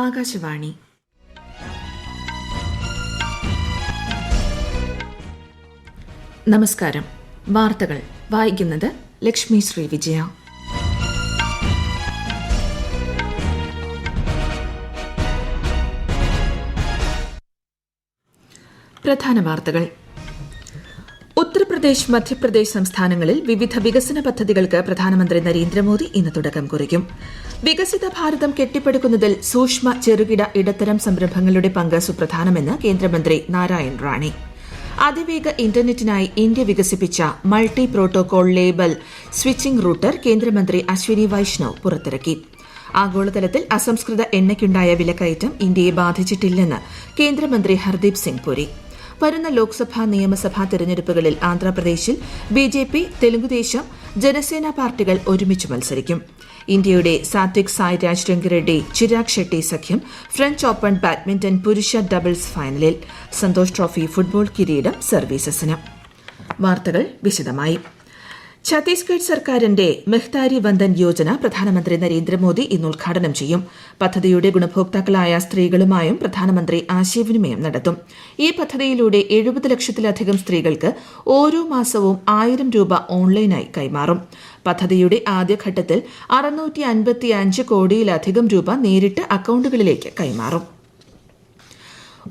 ആകാശവാണി. നമസ്കാരം. വാർത്തകൾ വായിക്കുന്നത് ലക്ഷ്മി ശ്രീ വിജയ. പ്രധാന വാർത്തകൾ. ഉത്തർപ്രദേശ്, മധ്യപ്രദേശ് സംസ്ഥാനങ്ങളിൽ വിവിധ വികസന പദ്ധതികൾക്ക് പ്രധാനമന്ത്രി നരേന്ദ്രമോദി ഇന്ന് തുടക്കം കുറിക്കും. വികസിത ഭാരതം കെട്ടിപ്പടുക്കുന്നതിൽ സൂക്ഷ്മ, ചെറുകിട, ഇടത്തരം സംരംഭങ്ങളുടെ പങ്ക് സുപ്രധാനമെന്ന് കേന്ദ്രമന്ത്രി നാരായൺ റാണെ. അതിവേഗ ഇന്റർനെറ്റിനായി ഇന്ത്യ വികസിപ്പിച്ച multi protocol label switching router കേന്ദ്രമന്ത്രി അശ്വിനി വൈഷ്ണവ് പുറത്തിറക്കി. ആഗോളതലത്തിൽ അസംസ്കൃത എണ്ണയ്ക്കുണ്ടായ വിലക്കയറ്റം ഇന്ത്യയെ ബാധിച്ചിട്ടില്ലെന്ന് കേന്ദ്രമന്ത്രി ഹർദീപ് സിംഗ് പുരി. വരുന്ന ലോക്സഭാ, നിയമസഭാ തെരഞ്ഞെടുപ്പുകളിൽ ആന്ധ്രാപ്രദേശിൽ ബിജെപി, തെലുങ്കുദേശം, ജനസേന പാർട്ടികൾ ഒരുമിച്ച് മത്സരിക്കും. ഇന്ത്യയുടെ സാത്വിക് സായ്രാജ് രംഗിറെഡ്ഡി, ചിരാഗ് ഷെട്ടി സഖ്യം ഫ്രഞ്ച് ഓപ്പൺ ബാഡ്മിന്റൺ പുരുഷ ഡബിൾസ് ഫൈനലിൽ. സന്തോഷ് ട്രോഫി ഫുട്ബോൾ കിരീടം സർവീസസിന്. വാർത്തകൾ വിശദമായി. ഛത്തീസ്ഗഡ് സർക്കാരിന്റെ മെഹ്താരി വന്ദൻ യോജന പ്രധാനമന്ത്രി നരേന്ദ്രമോദി ഇന്ന് ഉദ്ഘാടനം ചെയ്യും. പദ്ധതിയുടെ ഗുണഭോക്താക്കളായ സ്ത്രീകളുമായും പ്രധാനമന്ത്രി ആശയവിനിമയം നടത്തും. ഈ പദ്ധതിയിലൂടെ 70 ലക്ഷത്തിലധികം സ്ത്രീകൾക്ക് ഓരോ മാസവും 1000 രൂപ ഓൺലൈനായി കൈമാറും. പദ്ധതിയുടെ ആദ്യഘട്ടത്തിൽ 655 കോടിയിലധികം രൂപ നേരിട്ട് അക്കൌണ്ടുകളിലേക്ക് കൈമാറും.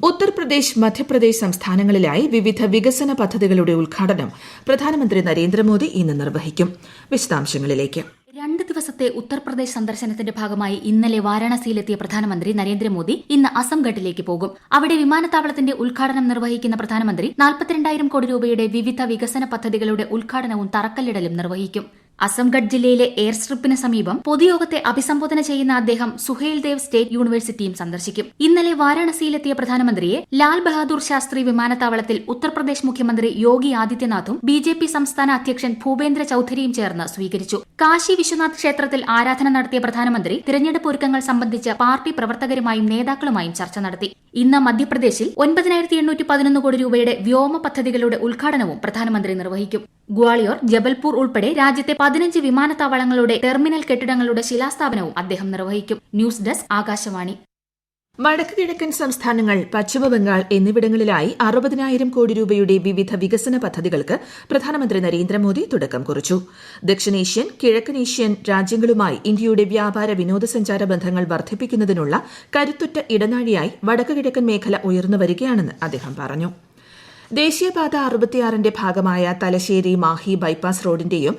ഉത്തർപ്രദേശ്, മധ്യപ്രദേശ് സംസ്ഥാനങ്ങളിലായി വിവിധ വികസന പദ്ധതികളുടെ ഉദ്ഘാടനം പ്രധാനമന്ത്രി നരേന്ദ്രമോദി ഇന്ന് നിർവഹിക്കും. വിശദാംശങ്ങളിലേക്ക്. 2 ദിവസത്തെ ഉത്തർപ്രദേശ് സന്ദർശനത്തിന്റെ ഭാഗമായി ഇന്നലെ വാരാണസിയിലെത്തിയ പ്രധാനമന്ത്രി നരേന്ദ്രമോദി ഇന്ന് അസംഗഡിലേക്ക് പോകും. അവിടെ വിമാനത്താവളത്തിന്റെ ഉദ്ഘാടനം നിർവഹിക്കുന്ന പ്രധാനമന്ത്രി 42,000 കോടി രൂപയുടെ വിവിധ വികസന പദ്ധതികളുടെ ഉദ്ഘാടനവും തറക്കല്ലിടലും നിർവഹിക്കും. അസംഗഡ് ജില്ലയിലെ എയർ സ്ട്രിപ്പിന് സമീപം പൊതുയോഗത്തെ അഭിസംബോധന ചെയ്യുന്ന അദ്ദേഹം സുഹേൽദേവ് സ്റ്റേറ്റ് യൂണിവേഴ്സിറ്റിയും സന്ദർശിക്കും. ഇന്നലെ വാരാണസിയിലെത്തിയ പ്രധാനമന്ത്രിയെ ലാൽ ബഹാദൂർ ശാസ്ത്രി വിമാനത്താവളത്തിൽ ഉത്തർപ്രദേശ് മുഖ്യമന്ത്രി യോഗി ആദിത്യനാഥും ബിജെപി സംസ്ഥാന അധ്യക്ഷൻ ഭൂപേന്ദ്ര ചൌധരിയും ചേർന്ന് സ്വീകരിച്ചു. കാശി വിശ്വനാഥ് ക്ഷേത്രത്തിൽ ആരാധന നടത്തിയ പ്രധാനമന്ത്രി തിരഞ്ഞെടുപ്പ് ഒരുക്കങ്ങൾ സംബന്ധിച്ച് പാർട്ടി പ്രവർത്തകരുമായും നേതാക്കളുമായും ചർച്ച നടത്തി. ഇന്ന് മധ്യപ്രദേശിൽ 9,811 കോടി രൂപയുടെ വ്യോമ പദ്ധതികളുടെ ഉദ്ഘാടനവും പ്രധാനമന്ത്രി നിർവഹിക്കും. ഗ്വാളിയോർ, ജബൽപൂർ ഉൾപ്പെടെ രാജ്യത്തെ 15 വിമാനത്താവളങ്ങളുടെ ടെർമിനൽ കെട്ടിടങ്ങളുടെ ശിലാസ്ഥാപനവും അദ്ദേഹം നിർവഹിക്കും. News desk, Akashvani. വടക്ക് കിഴക്കൻ സംസ്ഥാനങ്ങൾ, പശ്ചിമബംഗാൾ എന്നിവിടങ്ങളിലായി 60,000 കോടി രൂപയുടെ വിവിധ വികസന പദ്ധതികൾക്ക് പ്രധാനമന്ത്രി നരേന്ദ്രമോദി തുടക്കം കുറിച്ചു. ദക്ഷിണേഷ്യൻ, കിഴക്കനേഷ്യൻ രാജ്യങ്ങളുമായി ഇന്ത്യയുടെ വ്യാപാര വിനോദസഞ്ചാര ബന്ധങ്ങൾ വർദ്ധിപ്പിക്കുന്നതിനുള്ള കരുത്തുറ്റ ഇടനാഴിയായി വടക്ക് കിഴക്കൻ മേഖല ഉയർന്നു വരികയാണെന്ന് അദ്ദേഹം പറഞ്ഞു. ദേശീയപാത 66ന്റെ ഭാഗമായ തലശ്ശേരി മാഹി ബൈപ്പാസ് റോഡിന്റെയും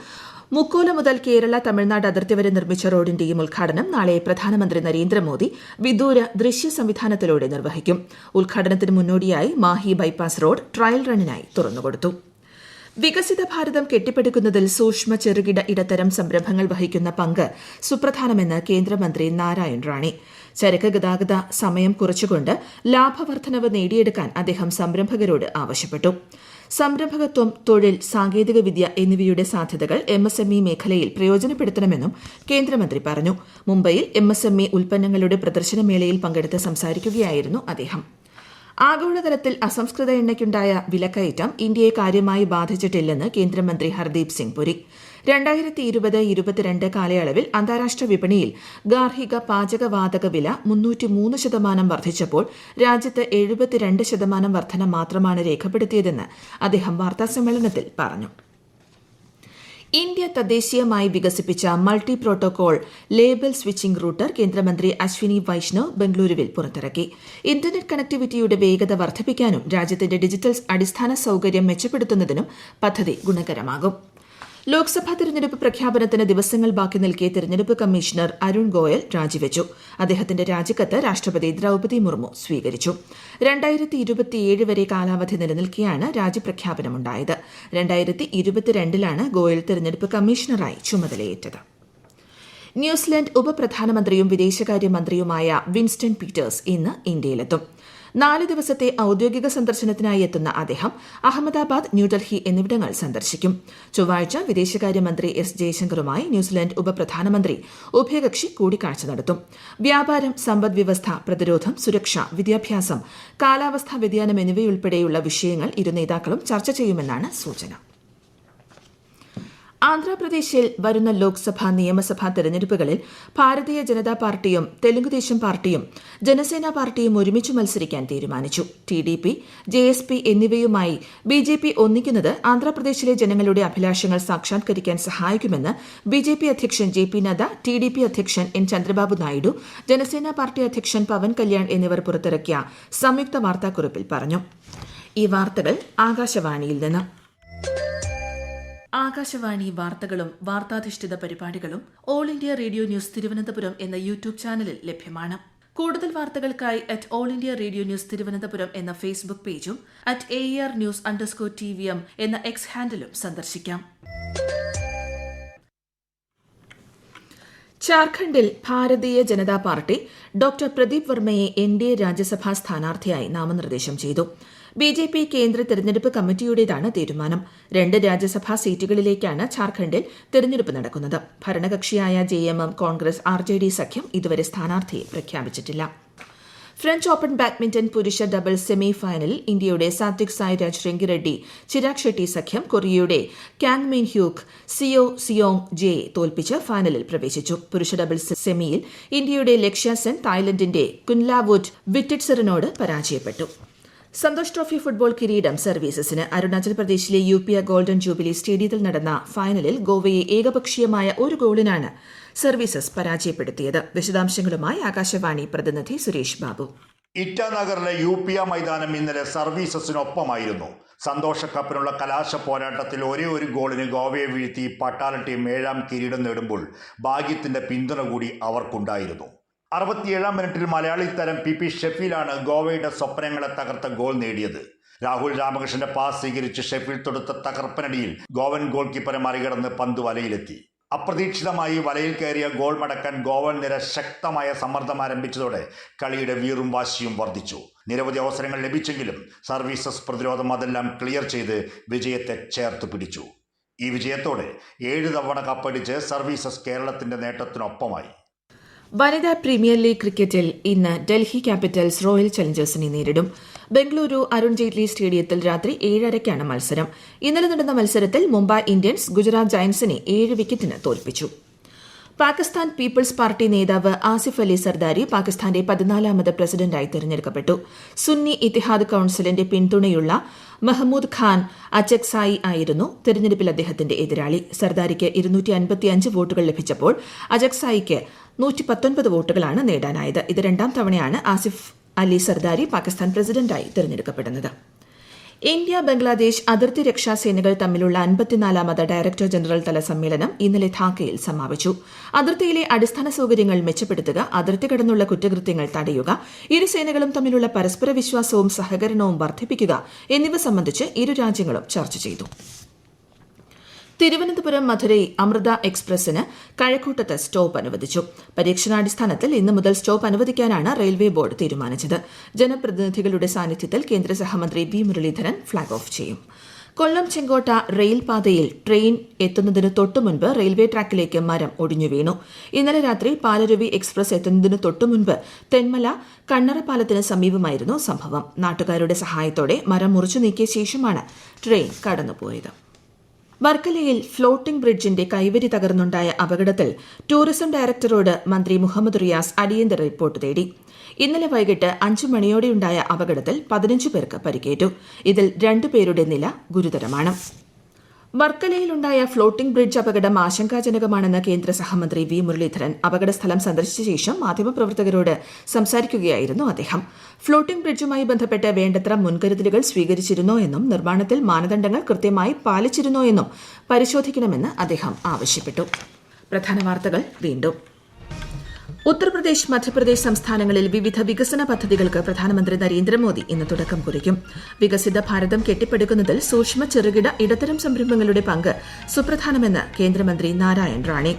മുക്കോല മുതൽ കേരള തമിഴ്നാട് അതിർത്തി വരെ നിർമ്മിച്ച റോഡിന്റെയും ഉദ്ഘാടനം നാളെ പ്രധാനമന്ത്രി നരേന്ദ്രമോദി വിദൂര ദൃശ്യ സംവിധാനത്തിലൂടെ നിർവഹിക്കും. ഉദ്ഘാടനത്തിന് മുന്നോടിയായി മാഹി ബൈപ്പാസ് റോഡ് ട്രയൽ റണ്ണിനായി തുറന്നുകൊടുത്തു. വികസിത ഭാരതം കെട്ടിപ്പടുക്കുന്നതിൽ സൂക്ഷ്മ, ചെറുകിട, ഇടത്തരം സംരംഭങ്ങൾ വഹിക്കുന്ന പങ്ക് സുപ്രധാനമെന്ന് കേന്ദ്രമന്ത്രി നാരായൺ റാണെ. ചരക്ക് ഗതാഗത സമയം കുറച്ചുകൊണ്ട് ലാഭവർദ്ധനവ് നേടിയെടുക്കാൻ അദ്ദേഹം സംരംഭകരോട് ആവശ്യപ്പെട്ടു. സംരംഭകത്വം, തൊഴിൽ, സാങ്കേതികവിദ്യ എന്നിവയുടെ സാധ്യതകൾ MSME മേഖലയിൽ പ്രയോജനപ്പെടുത്തണമെന്നും കേന്ദ്രമന്ത്രി പറഞ്ഞു. മുംബൈയിൽ MSME ഉൽപ്പന്നങ്ങളുടെ പ്രദർശനമേളയിൽ പങ്കെടുത്ത് സംസാരിക്കുകയായിരുന്നു അദ്ദേഹം. ആഗോളതലത്തിൽ അസംസ്കൃത എണ്ണയ്ക്കുണ്ടായ വിലക്കയറ്റം ഇന്ത്യയെ കാര്യമായി ബാധിച്ചിട്ടില്ലെന്ന് കേന്ദ്രമന്ത്രി ഹർദീപ് സിംഗ് പുരി. 2020-22 കാലയളവിൽ അന്താരാഷ്ട്ര വിപണിയിൽ ഗാർഹിക പാചകവാതക വില 303% വർദ്ധിച്ചപ്പോൾ രാജ്യത്ത് 72% വർധന മാത്രമാണ് രേഖപ്പെടുത്തിയതെന്ന് അദ്ദേഹം വാർത്താസമ്മേളനത്തിൽ പറഞ്ഞു. ഇന്ത്യ തദ്ദേശീയമായി വികസിപ്പിച്ച multi protocol label switching router കേന്ദ്രമന്ത്രി അശ്വിനി വൈഷ്ണവ് ബംഗളൂരുവിൽ പുറത്തിറക്കി. ഇന്റർനെറ്റ് കണക്ടിവിറ്റിയുടെ വേഗത വർദ്ധിപ്പിക്കാനും രാജ്യത്തിന്റെ ഡിജിറ്റൽ അടിസ്ഥാന സൌകര്യം മെച്ചപ്പെടുത്തുന്നതിനും പദ്ധതി ഗുണകരമാകും. ലോക്സഭാ തെരഞ്ഞെടുപ്പ് പ്രഖ്യാപനത്തിന് ദിവസങ്ങൾ ബാക്കി നിൽക്കെ തെരഞ്ഞെടുപ്പ് കമ്മീഷണർ അരുൺ ഗോയൽ രാജിവെച്ചു. അദ്ദേഹത്തിന്റെ രാജിക്കത്ത് രാഷ്ട്രപതി ദ്രൌപദി മുർമു സ്വീകരിച്ചു. 2027 വരെ കാലാവധി നിലനിൽക്കെയാണ് രാജിപ്രഖ്യാപനമുണ്ടായത്. 2022 ഗോയൽ തെരഞ്ഞെടുപ്പ് കമ്മീഷണറായി ചുമതലയേറ്റത്. ന്യൂസിലൻഡ് ഉപപ്രധാനമന്ത്രിയും വിദേശകാര്യമന്ത്രിയുമായ വിൻസ്റ്റൺ പീറ്റേഴ്സ് ഇന്ന് ഇന്ത്യയിലെത്തും. 4 ദിവസത്തെ ഔദ്യോഗിക സന്ദർശനത്തിനായി എത്തുന്ന അദ്ദേഹം അഹമ്മദാബാദ്, ന്യൂഡൽഹി എന്നിവിടങ്ങൾ സന്ദർശിക്കും. ചൊവ്വാഴ്ച വിദേശകാര്യമന്ത്രി എസ് ജയശങ്കറുമായി ന്യൂസിലൻഡ് ഉപപ്രധാനമന്ത്രി ഉഭയകക്ഷി കൂടിക്കാഴ്ച നടത്തും. വ്യാപാരം, സമ്പദ്വ്യവസ്ഥ, പ്രതിരോധം, സുരക്ഷ, വിദ്യാഭ്യാസം, കാലാവസ്ഥാ വ്യതിയാനം എന്നിവയുൾപ്പെടെയുള്ള വിഷയങ്ങൾ ഇരു നേതാക്കളും ചർച്ച ചെയ്യുമെന്നാണ് സൂചന. ആന്ധ്രാപ്രദേശിൽ വരുന്ന ലോക്സഭാ നിയമസഭാ തെരഞ്ഞെടുപ്പുകളിൽ ഭാരതീയ ജനതാ പാർട്ടിയും തെലുങ്കുദേശം പാർട്ടിയും ജനസേന പാർട്ടിയും ഒരുമിച്ച് മത്സരിക്കാൻ തീരുമാനിച്ചു. ടിഡിപി, ജെഎസ്പി എന്നിവയുമായി ബിജെപി ഒന്നിക്കുന്നത് ആന്ധ്രാപ്രദേശിലെ ജനങ്ങളുടെ അഭിലാഷങ്ങൾ സാക്ഷാത്കരിക്കാൻ സഹായിക്കുമെന്ന് ബിജെപി അധ്യക്ഷൻ ജെ.പി. നദ്ദ, ടിഡിപി അധ്യക്ഷൻ എൻ. ചന്ദ്രബാബു നായിഡു, ജനസേന പാർട്ടി അധ്യക്ഷൻ പവൻ കല്യാൺ എന്നിവർ പുറത്തിറക്കിയ സംയുക്ത വാർത്താക്കുറിപ്പിൽ പറഞ്ഞു. ഈ വാർത്തകൾ ആകാശവാണിയിൽ നിന്ന്. ആകാശവാണി വാർത്തകളും വാർത്താധിഷ്ഠിത പരിപാടികളും all India radio news Thiruvananthapuram എന്ന യൂട്യൂബ് ചാനലിൽ ലഭ്യമാണ്. കൂടുതൽ വാർത്തകൾക്കായി @all India radio news Thiruvananthapuram എന്ന ഫേസ്ബുക്ക് പേജും @AER_News_TVM എന്ന എക്സ് ഹാൻഡിലും സന്ദർശിക്കാം. ജാർഖണ്ഡിൽ ഭാരതീയ ജനതാ പാർട്ടി ഡോക്ടർ പ്രദീപ് വർമ്മയെ NDA രാജ്യസഭാ സ്ഥാനാർത്ഥിയായി നാമനിർദ്ദേശം ചെയ്തു. ബിജെപി കേന്ദ്ര തെരഞ്ഞെടുപ്പ് കമ്മിറ്റിയുടേതാണ് തീരുമാനം. 2 രാജ്യസഭാ സീറ്റുകളിലേക്കാണ് ജാർഖണ്ഡിൽ തെരഞ്ഞെടുപ്പ് നടക്കുന്നത്. ഭരണകക്ഷിയായ JMM, കോൺഗ്രസ്, RJD സഖ്യം ഇതുവരെ സ്ഥാനാർത്ഥിയെ പ്രഖ്യാപിച്ചിട്ടില്ല. ഫ്രഞ്ച് ഓപ്പൺ ബാഡ്മിന്റൺ പുരുഷ ഡബിൾസ് സെമി ഫൈനലിൽ ഇന്ത്യയുടെ സാത്വിക് സായ്രാജ് രംഗിറെഡ്ഡി ചിരാഗ് ഷെട്ടി സഖ്യം കൊറിയയുടെ കാങ് മിൻ ഹ്യൂക്ക് സിയോ സിയോങ് ജെയെ തോൽപ്പിച്ച് ഫൈനലിൽ പ്രവേശിച്ചു. പുരുഷ ഡബിൾസ് സെമിയിൽ ഇന്ത്യയുടെ ലക്ഷ്യ സെൻ തായ്ലൻഡിന്റെ കുൻലാവുഡ് വിറ്റിറ്റ്സറിനോട് പരാജയപ്പെട്ടു. സന്തോഷ് ട്രോഫി ഫുട്ബോൾ കിരീടം സർവീസസിന്. അരുണാചൽ പ്രദേശിലെ UPA ഗോൾഡൻ ജൂബിലി സ്റ്റേഡിയത്തിൽ നടന്ന ഫൈനലിൽ ഗോവയെ ഏകപക്ഷീയമായ 1 ഗോളിനാണ് സർവീസസ് പരാജയപ്പെടുത്തിയത്. വിശദാംശങ്ങളുമായി ആകാശവാണി പ്രതിനിധി സുരേഷ് ബാബു. ഇറ്റാനഗറിലെ UPA മൈതാനം ഇന്നലെ സർവീസസിനൊപ്പമായിരുന്നു. സന്തോഷ കപ്പിനുള്ള കലാശ പോരാട്ടത്തിൽ ഒരേ ഒരു ഗോളിന് ഗോവയെ വീഴ്ത്തി പട്ടാള ടീം 7ാം കിരീടം നേടുമ്പോൾ ഭാഗ്യത്തിന്റെ പിന്തുണ കൂടി അവർക്കുണ്ടായിരുന്നു. 67ാം മിനിറ്റിൽ മലയാളി താരം PP ഷെഫീലാണ് ഗോവയുടെ സ്വപ്നങ്ങളെ തകർത്ത ഗോൾ നേടിയത്. രാഹുൽ രാമകൃഷ്ണന്റെ പാസ് സ്വീകരിച്ച് ഷെഫീൽ തൊടുത്ത തകർപ്പനടിയിൽ ഗോവൻ ഗോൾ കീപ്പറെ മറികടന്ന് പന്ത് വലയിലെത്തി. അപ്രതീക്ഷിതമായി വലയിൽ കയറിയ ഗോൾ മടക്കാൻ ഗോവൻ നിര ശക്തമായ സമ്മർദ്ദം ആരംഭിച്ചതോടെ കളിയുടെ വീറും വാശിയും വർദ്ധിച്ചു. നിരവധി അവസരങ്ങൾ ലഭിച്ചെങ്കിലും സർവീസസ് പ്രതിരോധം അതെല്ലാം ക്ലിയർ ചെയ്ത് വിജയത്തെ ചേർത്ത് പിടിച്ചു. ഈ വിജയത്തോടെ 7 തവണ കപ്പടിച്ച് സർവീസസ് കേരളത്തിന്റെ നേട്ടത്തിനൊപ്പമായി. വനിതാ പ്രീമിയർ ലീഗ് ക്രിക്കറ്റിൽ ഇന്ന് ഡൽഹി ക്യാപിറ്റൽസ് റോയൽ ചലഞ്ചേഴ്സിനെ നേരിടും. ബംഗളൂരു അരുൺ ജെയ്റ്റ്ലി സ്റ്റേഡിയത്തിൽ രാത്രി 7:30-ക്കാണ് മത്സരം. ഇന്നലെ നടന്ന മത്സരത്തിൽ മുംബൈ ഇന്ത്യൻസ് ഗുജറാത്ത് ജയന്റ്സിനെ 7 വിക്കറ്റിന് തോൽപ്പിച്ചു. പാകിസ്ഥാൻ പീപ്പിൾസ് പാർട്ടി നേതാവ് ആസിഫ് അലി സർദാരി പാകിസ്ഥാന്റെ 14ാമത് പ്രസിഡന്റായി തെരഞ്ഞെടുക്കപ്പെട്ടു. സുന്നി ഇത്തിഹാദ് കൌൺസിലിന്റെ പിന്തുണയുള്ള മഹ്മൂദ് ഖാൻ അച്ചക്സായി ആയിരുന്നു തെരഞ്ഞെടുപ്പിൽ അദ്ദേഹത്തിന്റെ എതിരാളി. സർദാരിക്ക് 255 വോട്ടുകൾ ലഭിച്ചപ്പോൾ അച്ചക്സായിക്ക് 119 വോട്ടുകളാണ് നേടാനായത്. ഇത് 2ാം തവണയാണ് ആസിഫ് അലി സർദാരി പാകിസ്ഥാൻ പ്രസിഡന്റായി തെരഞ്ഞെടുക്കപ്പെടുന്നത്. ഇന്ത്യ ബംഗ്ലാദേശ് അതിർത്തി രക്ഷാസേനകൾ തമ്മിലുള്ള 54ാമത് ഡയറക്ടർ ജനറൽ തല സമ്മേളനം ഇന്നലെ ധാക്കയിൽ സമാപിച്ചു. അതിർത്തിയിലെ അടിസ്ഥാന സൌകര്യങ്ങൾ മെച്ചപ്പെടുത്തുക, അതിർത്തി കടന്നുള്ള കുറ്റകൃത്യങ്ങൾ തടയുക, ഇരു സേനകളും തമ്മിലുള്ള പരസ്പര വിശ്വാസവും സഹകരണവും വർദ്ധിപ്പിക്കുക എന്നിവ സംബന്ധിച്ച് ഇരു രാജ്യങ്ങളും ചർച്ച ചെയ്തു. തിരുവനന്തപുരം മധുരൈ അമൃത എക്സ്പ്രസിന് കഴക്കൂട്ടത്ത് സ്റ്റോപ്പ് അനുവദിച്ചു. പരീക്ഷണാടിസ്ഥാനത്തിൽ ഇന്നു മുതൽ സ്റ്റോപ്പ് അനുവദിക്കാനാണ് റെയിൽവേ ബോർഡ് തീരുമാനിച്ചത്. ജനപ്രതിനിധികളുടെ സാന്നിധ്യത്തിൽ കേന്ദ്ര സഹമന്ത്രി വി മുരളീധരൻ ഫ്ളാഗ് ഓഫ് ചെയ്യും. കൊല്ലം ചെങ്കോട്ട റെയിൽപാതയിൽ ട്രെയിൻ എത്തുന്നതിന് തൊട്ടുമുൻപ് റെയിൽവേ ട്രാക്കിലേക്ക് മരം ഒടിഞ്ഞു വീണു. ഇന്നലെ രാത്രി പാലരുവി എക്സ്പ്രസ് എത്തുന്നതിന് തൊട്ടുമുൻപ് തെന്മല കണ്ണറ പാലത്തിന് സമീപമായിരുന്നു സംഭവം. നാട്ടുകാരുടെ സഹായത്തോടെ മരം മുറിച്ചു നീക്കിയ ശേഷമാണ് ട്രെയിൻ കടന്നുപോയത്. വർക്കലയിൽ ഫ്ലോട്ടിംഗ് ബ്രിഡ്ജിന്റെ കൈവരി തകർന്നുണ്ടായ അപകടത്തിൽ ടൂറിസം ഡയറക്ടറോട് മന്ത്രി മുഹമ്മദ് റിയാസ് അടിയന്തര റിപ്പോർട്ട് തേടി. ഇന്നലെ വൈകിട്ട് 5 മണിയോടെയുണ്ടായ അപകടത്തിൽ 15 പേർക്ക് പരിക്കേറ്റു. ഇതിൽ 2 പേരുടെ നില ഗുരുതരമാണ്. വർക്കലയിലുണ്ടായ ഫ്ലോട്ടിംഗ് ബ്രിഡ്ജ് അപകടം ആശങ്കാജനകമാണെന്ന് കേന്ദ്ര സഹമന്ത്രി വി മുരളീധരൻ അപകടസ്ഥലം സന്ദർശിച്ച ശേഷം മാധ്യമപ്രവർത്തകരോട് സംസാരിക്കുകയായിരുന്നു അദ്ദേഹം. ഫ്ലോട്ടിംഗ് ബ്രിഡ്ജുമായി ബന്ധപ്പെട്ട് വേണ്ടത്ര മുൻകരുതലുകൾ സ്വീകരിച്ചിരുന്നോ എന്നും നിർമ്മാണത്തിൽ മാനദണ്ഡങ്ങൾ കൃത്യമായി പാലിച്ചിരുന്നോ എന്നും പരിശോധിക്കണമെന്ന് അദ്ദേഹം ആവശ്യപ്പെട്ടു. പ്രധാന വാർത്തകൾ വീണ്ടും. ഉത്തർപ്രദേശ്, മധ്യപ്രദേശ് സംസ്ഥാനങ്ങളിൽ വിവിധ വികസന പദ്ധതികൾക്ക് പ്രധാനമന്ത്രി നരേന്ദ്രമോദി ഇന്ന് തുടക്കം കുറിക്കും. വികസിത ഭാരതം കെട്ടിപ്പടുക്കുന്നതിൽ സൂക്ഷ്മ ചെറുകിട ഇടത്തരം സംരംഭങ്ങളുടെ പങ്ക് സുപ്രധാനമെന്ന് കേന്ദ്രമന്ത്രി നാരായൺ റാണെ.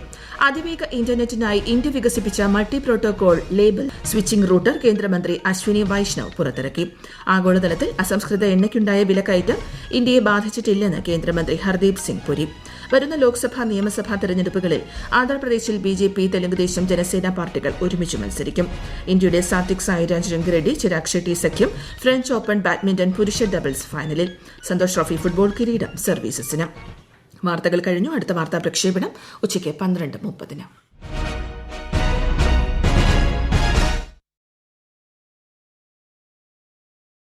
അതിവേഗ ഇന്റർനെറ്റിനായി ഇന്ത്യ വികസിപ്പിച്ച multi protocol label switching router കേന്ദ്രമന്ത്രി അശ്വിനി വൈഷ്ണവ് പുറത്തിറക്കി. ആഗോളതലത്തിൽ അസംസ്കൃത എണ്ണയ്ക്കുണ്ടായ വിലക്കയറ്റം ഇന്ത്യയെ ബാധിച്ചിട്ടില്ലെന്ന് കേന്ദ്രമന്ത്രി ഹർദീപ് സിംഗ് പുരി. വരുന്ന ലോക്സഭാ നിയമസഭാ തെരഞ്ഞെടുപ്പുകളിൽ ആന്ധ്രാപ്രദേശിൽ BJP, തെലുങ്കുദേശം, ജനസേന പാർട്ടികൾ ഒരുമിച്ച് മത്സരിക്കും. ഇന്ത്യയുടെ സാത്വിക് സായ്രാജ് രംഗിറെഡ്ഡി ചിരാഗ് ഷെട്ടി സഖ്യം ഫ്രഞ്ച് ഓപ്പൺ ബാഡ്മിന്റൺ പുരുഷ ഡബിൾസ് ഫൈനലിൽ. സന്തോഷ് ട്രോഫി ഫുട്ബോൾ കിരീടം സർവീസസിന്. വാർത്തകൾ കഴിഞ്ഞു. അടുത്ത വാർത്താ പ്രക്ഷേപണം ഉച്ചയ്ക്ക് 12:30.